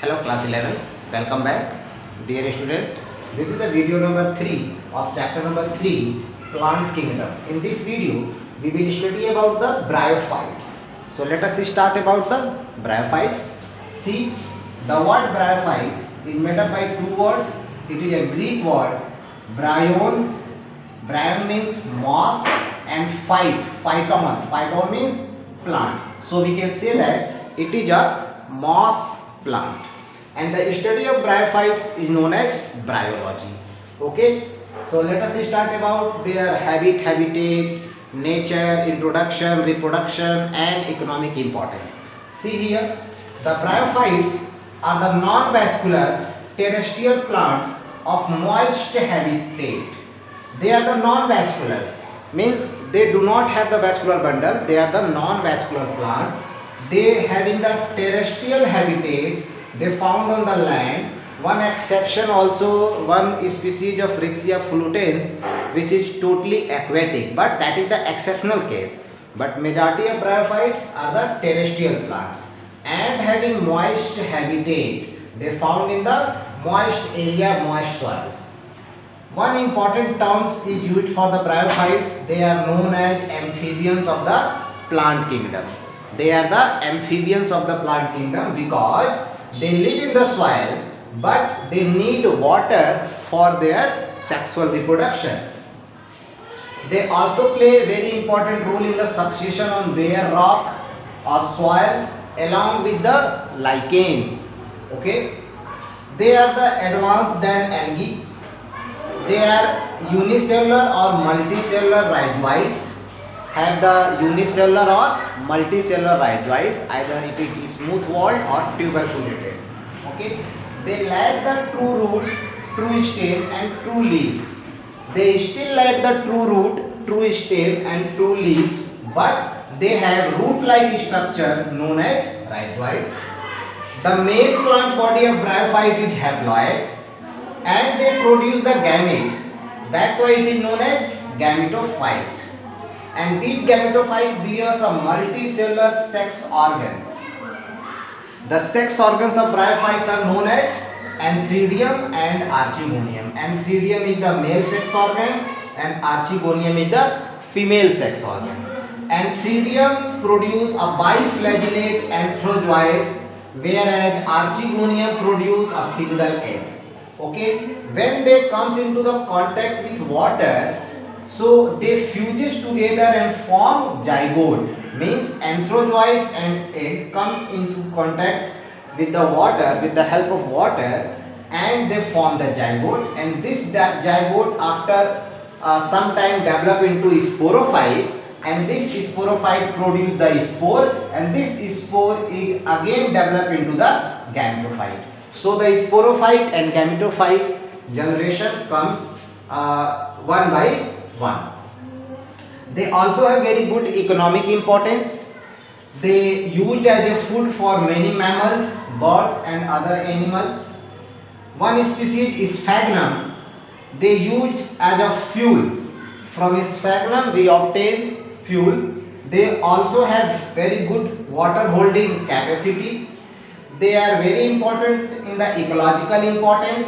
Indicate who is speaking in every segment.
Speaker 1: Hello class 11, welcome back dear student. This is the video number 3 of chapter number 3, plant kingdom. In this video we will study about the bryophytes. So let us start about the bryophytes. See, the word bryophyte is made up by two words. It is a Greek word bryon. Bryon means moss and phyton means plant. So we can say that it is a moss plant, and the study of bryophytes is known as bryology. Okay, so let us start about their habitat, nature, introduction, reproduction and economic importance. See here, the bryophytes are the non-vascular terrestrial plants of moist habitat. They are the non-vasculars, means they do not have the vascular bundle. They are the non-vascular plant. They having the terrestrial habitat. They found on the land. One exception also, one species of Rixia flutans, which is totally aquatic, but that is the exceptional case. But majority of bryophytes are the terrestrial plants and having moist habitat. They found in the moist area, moist soils. One important term is used for the bryophytes. They are known as amphibians of the plant kingdom. They are the amphibians of the plant kingdom because they live in the soil, but they need water for their sexual reproduction. They also play a very important role in the succession on bare rock or soil along with the lichens. Okay, they are the advanced than algae. They are unicellular or multicellular rhizoids. Have the unicellular or multicellular rhizoids, either it is smooth walled or tuberculated. Okay, they lack the true root, true stem and true leaf. They still lack the true root, true stem and true leaf, but they have root like structure known as rhizoids. The main plant body of bryophyte is haploid and they produce the gamete. That's why it is known as gametophyte. And these gametophyte bears a multicellular sex organs. The sex organs of bryophytes are known as antheridium and archegonium. Antheridium is the male sex organ and archegonium is the female sex organ. Antheridium produce a biflagellate anthrozoids, whereas archegonium produce a single egg. Okay, when they comes into the contact with water, so they fuses together and form zygote, means anthrozoids and egg comes into contact with the water with the help of water and they form the zygote, and this zygote after some time develop into sporophyte, and this sporophyte produce the spore, and this spore is again develop into the gametophyte. So the sporophyte and gametophyte generation comes one by one. They also have very good economic importance. They used as a food for many mammals, birds and other animals. One species is sphagnum. They used as a fuel. From sphagnum we obtain fuel. They also have very good water holding capacity. They are very important in the ecological importance.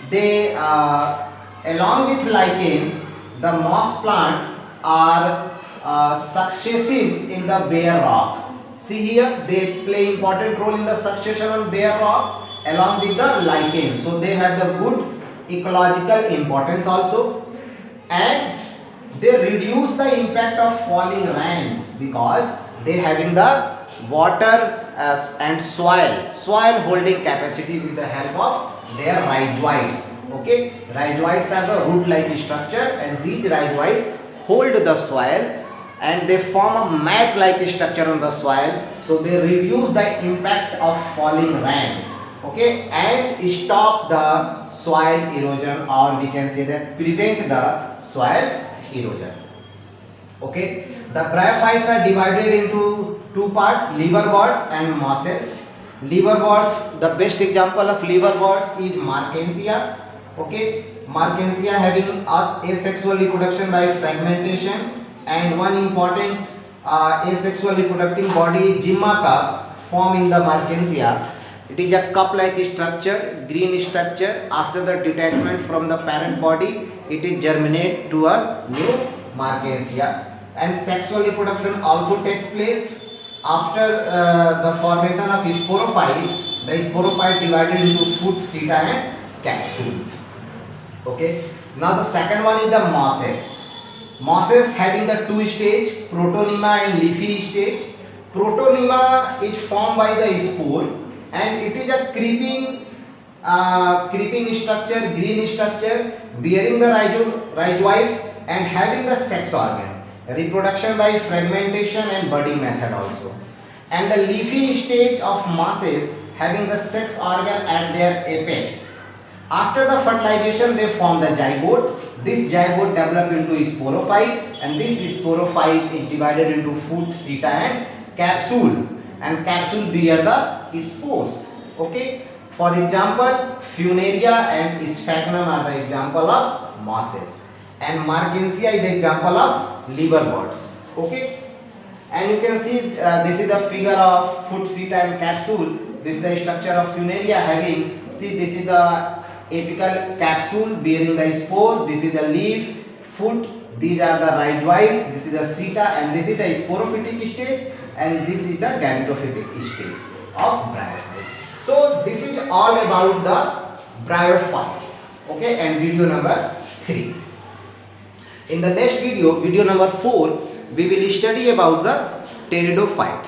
Speaker 1: They along with lichens, the moss plants are successive in the bare rock. See here, they play important role in the succession on bare rock along with the lichens. So they have the good ecological importance also, and they reduce the impact of falling rain because they having the water and soil holding capacity with the help of their rhizoids. Okay, rhizoids are the root like structure, and these rhizoids hold the soil and they form a mat like structure on the soil, so they reduce the impact of falling rain. Okay, and stop the soil erosion, or we can say that prevent the soil erosion. Okay, the bryophytes are divided into two parts, liverworts and mosses. Liverworts, the best example of liverworts is Markensia. Okay, Markensia having asexual reproduction by fragmentation, and one important asexual reproducing body is Gymma cup form in the Markensia, It is a cup-like structure, green structure. After the detachment from the parent body, it is germinate to a new Markensia. And sexual reproduction also takes place after the formation of sporophyte. The sporophyte divided into foot, seta, and capsule. Okay. Now the second one is the mosses. Mosses having the two stage, protonema and leafy stage. Protonema is formed by the spore, and it is a creeping structure, green structure, bearing the rhizoids and having the sex organ. Reproduction by fragmentation and budding method also. And the leafy stage of mosses having the sex organ at their apex. After the fertilization, they form the zygote. This zygote develop into sporophyte, and this sporophyte is divided into foot, seta, and capsule. And capsule bear the spores. Okay. For example, Funaria and Sphagnum are the example of mosses, and Markensia is the example of liverworts. Okay. And you can see this is the figure of foot, seta, and capsule. This is the structure of Funaria having. See, this is the apical capsule bearing the spore. This is the leaf, foot. These are the rhizoids. This is the seta, and this is the sporophytic stage, and this is the gametophytic stage of bryophyte. So this is all about the bryophytes. Okay, and video number 3. In the next video, video number 4, we will study about the pteridophytes.